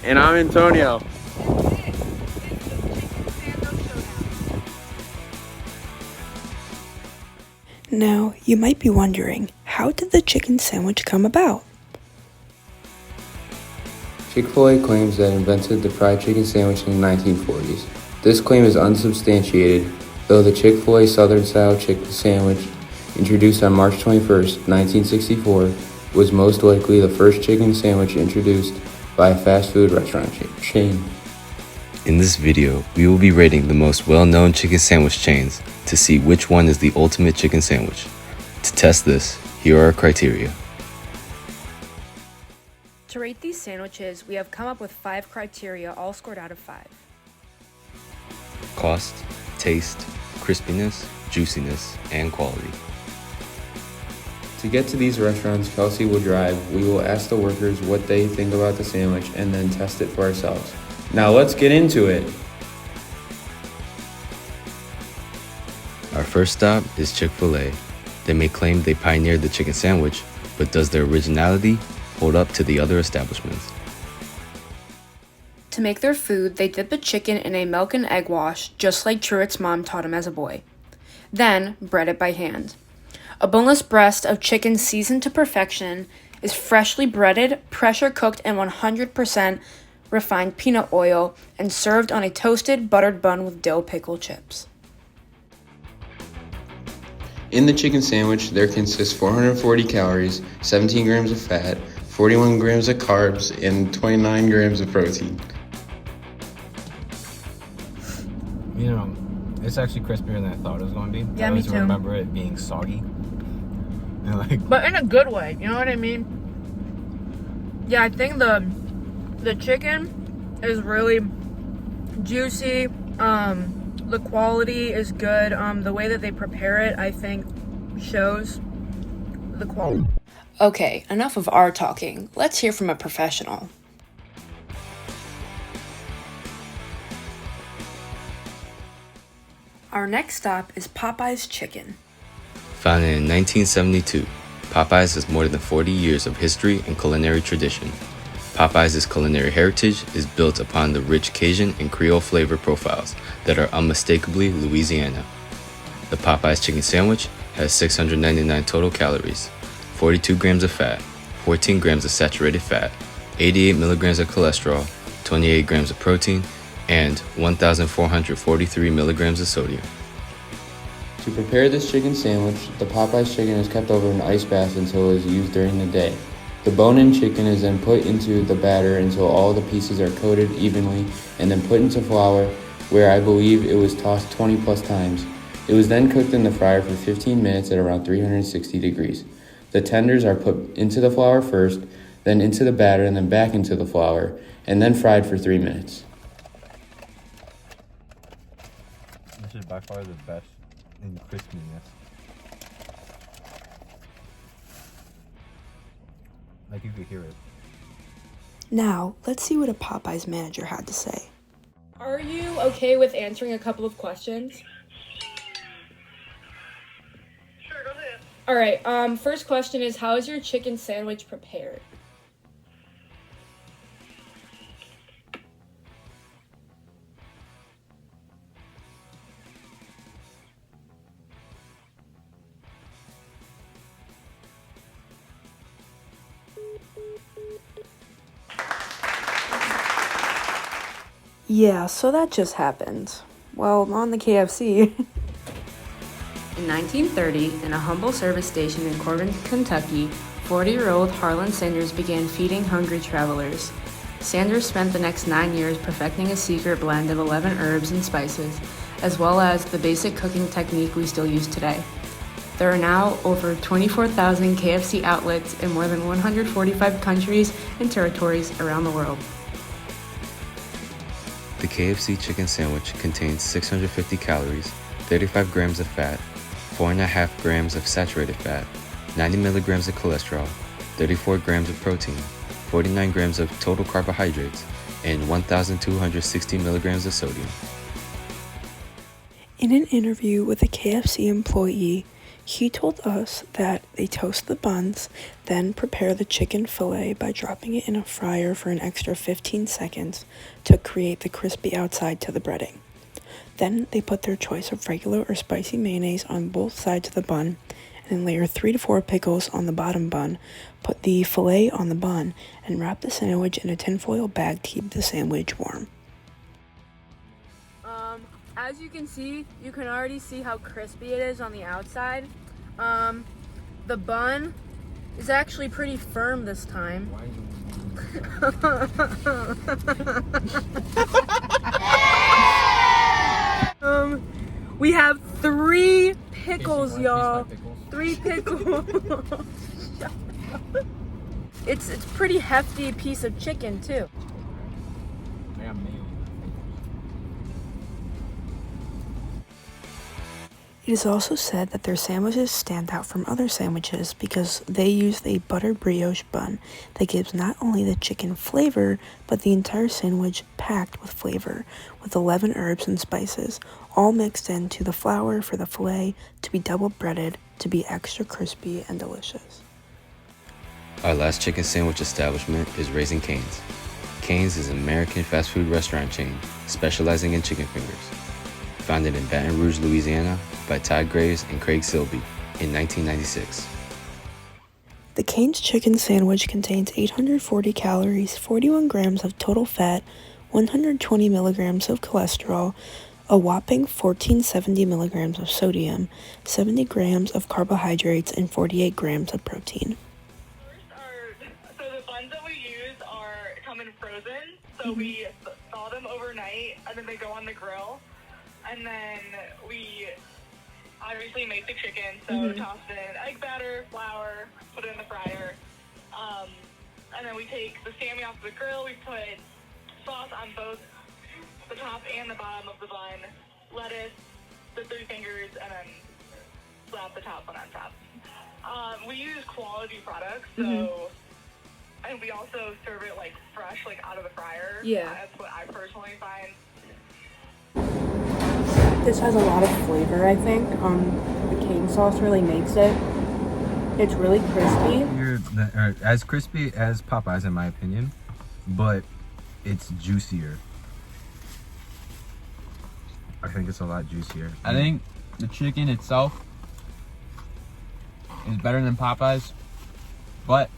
And I'm Antonio. Now, you might be wondering, how did the chicken sandwich come about? Chick-fil-A claims that it invented the fried chicken sandwich in the 1940s. This claim is unsubstantiated, though the Chick-fil-A Southern-style chicken sandwich, introduced on March 21, 1964, was most likely the first chicken sandwich introduced by a fast food restaurant chain. In this video, we will be rating the most well-known chicken sandwich chains to see which one is the ultimate chicken sandwich. To test this, here are our criteria. To rate these sandwiches, we have come up with 5 criteria, all scored out of 5. Cost, taste, crispiness, juiciness, and quality. To get to these restaurants Kelsey will drive, we will ask the workers what they think about the sandwich and then test it for ourselves. Now let's get into it. Our first stop is Chick-fil-A. They may claim they pioneered the chicken sandwich, but does their originality hold up to the other establishments? To make their food, they dip the chicken in a milk and egg wash, just like Truett's mom taught him as a boy. Then, bread it by hand. A boneless breast of chicken seasoned to perfection is freshly breaded, pressure cooked in 100% refined peanut oil, and served on a toasted, buttered bun with dill pickle chips. In the chicken sandwich, there consists 440 calories, 17 grams of fat, 41 grams of carbs, and 29 grams of protein. You know, it's actually crispier than I thought it was going to be. Yeah, I me always too. remember it being soggy. And But in a good way, you know what I mean? Yeah, I think the chicken is really juicy. The quality is good. The way that they prepare it, I think, shows the quality. Okay, enough of our talking. Let's hear from a professional. Our next stop is Popeye's Chicken. Founded in 1972, Popeyes has more than 40 years of history and culinary tradition. Popeyes' culinary heritage is built upon the rich Cajun and Creole flavor profiles that are unmistakably Louisiana. The Popeyes chicken sandwich has 699 total calories, 42 grams of fat, 14 grams of saturated fat, 88 milligrams of cholesterol, 28 grams of protein, and 1,443 milligrams of sodium. To prepare this chicken sandwich, the Popeyes chicken is kept over an ice bath until it is used during the day. The bone-in chicken is then put into the batter until all the pieces are coated evenly and then put into flour, where I believe it was tossed 20 plus times. It was then cooked in the fryer for 15 minutes at around 360 degrees. The tenders are put into the flour first, then into the batter, and then back into the flour, and then fried for 3 minutes. this is by far the best in crispiness. Like you could hear it. Now, let's see what a Popeyes manager had to say. Are you okay with answering a couple of questions? Sure, go ahead. All right. First question is, how is your chicken sandwich prepared? Yeah, so that just happened. Well, on the KFC. In 1930, in a humble service station in Corbin, Kentucky, 40-year-old Harlan Sanders began feeding hungry travelers. Sanders spent the next 9 years perfecting a secret blend of 11 herbs and spices, as well as the basic cooking technique we still use today. There are now over 24,000 KFC outlets in more than 145 countries and territories around the world. The KFC chicken sandwich contains 650 calories, 35 grams of fat, 4.5 grams of saturated fat, 90 milligrams of cholesterol, 34 grams of protein, 49 grams of total carbohydrates, and 1,260 milligrams of sodium. In an interview with a KFC employee, He told us that they toast the buns, then prepare the chicken fillet by dropping it in a fryer for an extra 15 seconds to create the crispy outside to the breading. Then they put their choice of regular or spicy mayonnaise on both sides of the bun, and then layer 3 to 4 pickles on the bottom bun, put the fillet on the bun, and wrap the sandwich in a tinfoil bag to keep the sandwich warm. As you can see, you can already see how crispy it is on the outside. The bun is actually pretty firm this time. We have 3 pickles, y'all. 3 pickles. It's pretty hefty piece of chicken too. It is also said that their sandwiches stand out from other sandwiches because they use a butter brioche bun that gives not only the chicken flavor, but the entire sandwich packed with flavor, with 11 herbs and spices, all mixed into the flour for the fillet to be double breaded to be extra crispy and delicious. Our last chicken sandwich establishment is Raising Cane's. Cane's is an American fast food restaurant chain specializing in chicken fingers. Founded in Baton Rouge, Louisiana by Todd Graves and Craig Silby in 1996. The Cane's chicken sandwich contains 840 calories, 41 grams of total fat, 120 milligrams of cholesterol, a whopping 1470 milligrams of sodium, 70 grams of carbohydrates, and 48 grams of protein. So the buns that we use come in frozen. So we thaw them overnight, and then they go on the grill. And then we obviously make the chicken, so toss it in egg batter, flour, put it in the fryer. And then we take the Sammy off the grill, we put sauce on both the top and the bottom of the bun, lettuce, the 3 fingers, and then slap the top one on top. We use quality products, so, and we also serve it like fresh, like out of the fryer. Yeah. That's what I personally find. This has a lot of flavor, I think. The cane sauce really makes it. It's really crispy. As crispy as Popeyes, in my opinion, but it's juicier. I think it's a lot juicier. I think the chicken itself is better than Popeyes, but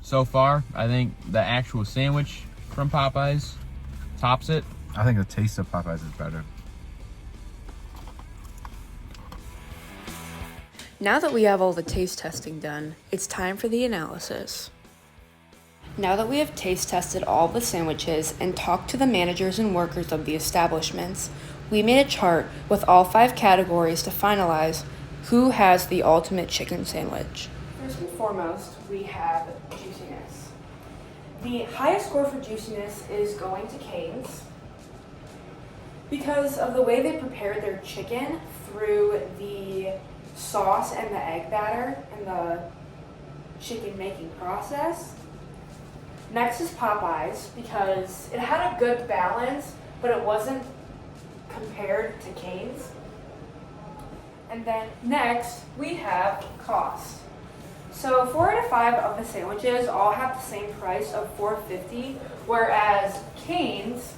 so far, I think the actual sandwich from Popeyes tops it. I think the taste of Popeyes is better. Now that we have all the taste testing done, it's time for the analysis. Now that we have taste tested all the sandwiches and talked to the managers and workers of the establishments, we made a chart with all 5 categories to finalize who has the ultimate chicken sandwich. First and foremost, we have juiciness. The highest score for juiciness is going to Cane's because of the way they prepared their chicken through the sauce and the egg batter and the chicken making process. Next is Popeyes because it had a good balance, but it wasn't compared to Cane's. And then next we have cost. So 4 out of 5 of the sandwiches all have the same price of $4.50, whereas Cane's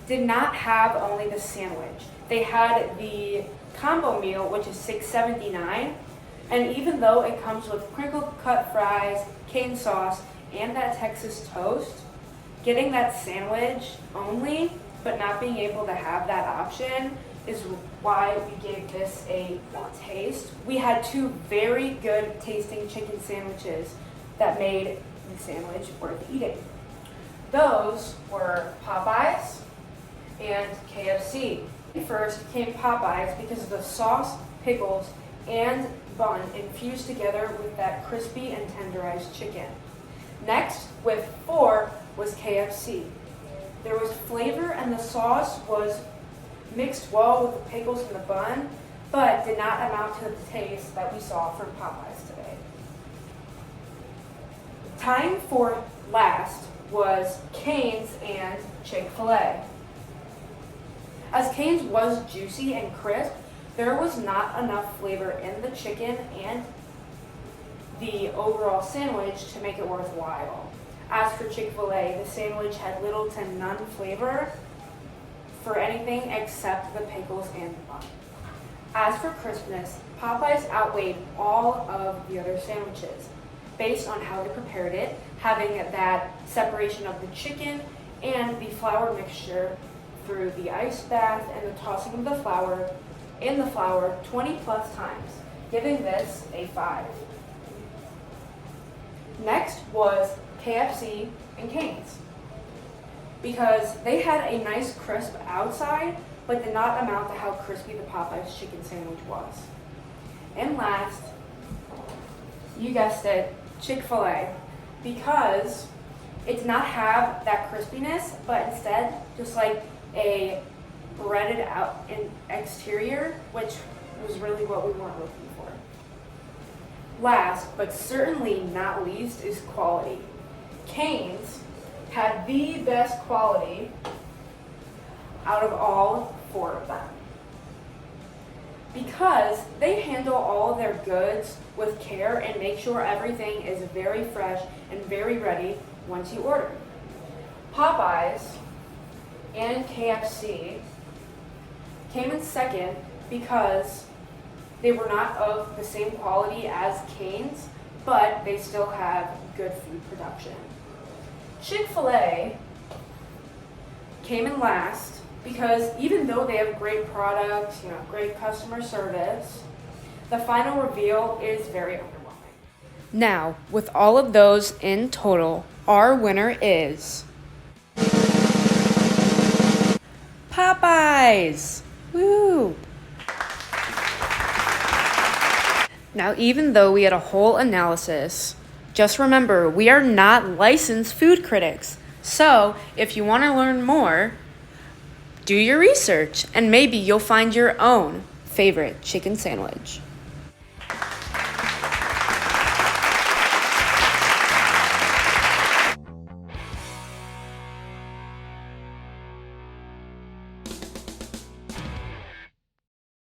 did not have only the sandwich. They had the combo meal, which is $6.79, and even though it comes with crinkle cut fries, cane sauce, and that Texas toast, getting that sandwich only, but not being able to have that option is why we gave this a taste. We had 2 very good tasting chicken sandwiches that made the sandwich worth eating. Those were Popeyes and KFC. First came Popeyes because of the sauce, pickles, and bun infused together with that crispy and tenderized chicken. Next, with 4, was KFC. There was flavor and the sauce was mixed well with the pickles and the bun, but did not amount to the taste that we saw from Popeyes today. Tying for last was Cane's and Chick-fil-A. As Cane's was juicy and crisp, there was not enough flavor in the chicken and the overall sandwich to make it worthwhile. As for Chick-fil-A, the sandwich had little to none flavor for anything except the pickles and the bun. As for crispness, Popeyes outweighed all of the other sandwiches based on how they prepared it, having that separation of the chicken and the flour mixture through the ice bath and the tossing of the flour in the flour 20 plus times, giving this a 5. Next was KFC and Cane's, because they had a nice crisp outside, but did not amount to how crispy the Popeyes chicken sandwich was. And last, you guessed it, Chick-fil-A, because it did not have that crispiness, but instead just like a breaded out in exterior, which was really what we weren't looking for. Last, but certainly not least, is quality. Cane's had the best quality out of all 4 of them, because they handle all of their goods with care and make sure everything is very fresh and very ready once you order. Popeyes and KFC came in second because they were not of the same quality as Cane's, but they still have good food production. Chick-fil-A came in last because even though they have great products, great customer service, the final reveal is very underwhelming. Now, with all of those in total, our winner is Popeyes! Woo! Now, even though we had a whole analysis, just remember, we are not licensed food critics. So, if you want to learn more, do your research and maybe you'll find your own favorite chicken sandwich.